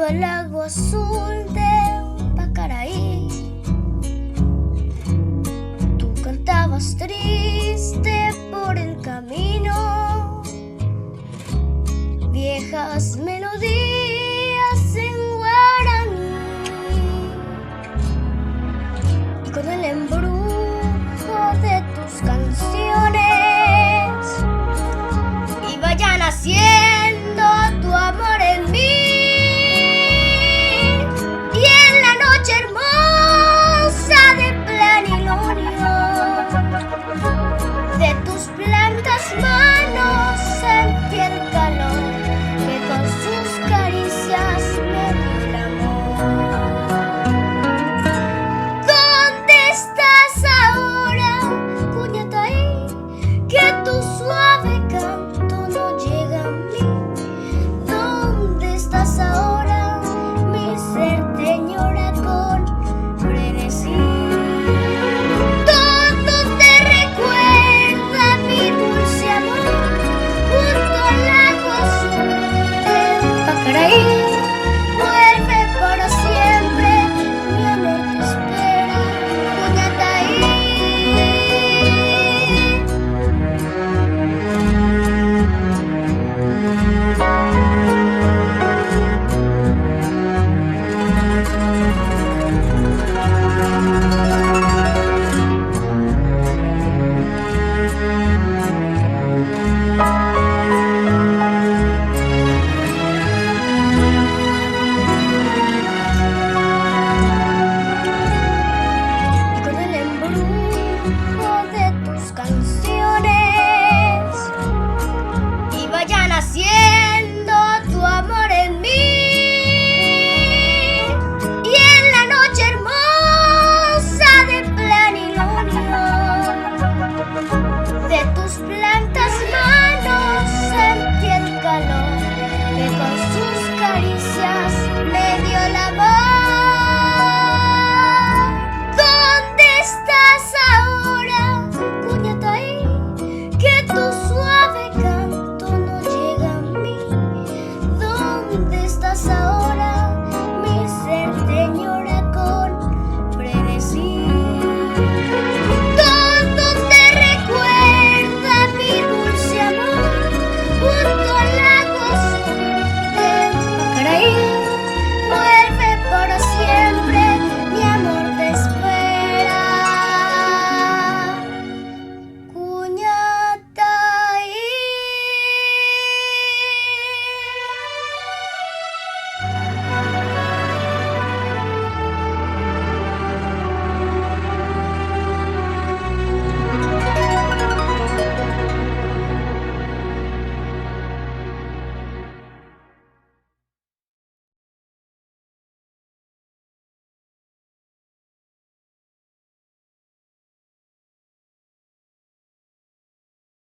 el lago azul de Pacaraí. Tú cantabas triste por el camino, viejas melodías en guaraní, y con el embrujo de tus canciones iba ya naciendo tu amor en mí. Y en la noche hermosa de plenilunio, de tus blancas manos sentí el calor que con sus caricias me dio el amor. ¿Dónde estás ahora, Cuñataí? Que tu suave canto no llega a mí. ¿Dónde estás ahora, mi ser te añora con frenesí? Todo te recuerda mi dulce amor, junto al lago azul de Pacaraí. Vuelve para siempre, mi amor te espera, Cuñataí. Y con el embrujo de tus canciones iba ya naciendo tu amor en mí. Y en la noche hermosa de plenilunio, de tus blancas manos sentí el calor que con sus caricias me dio el amor.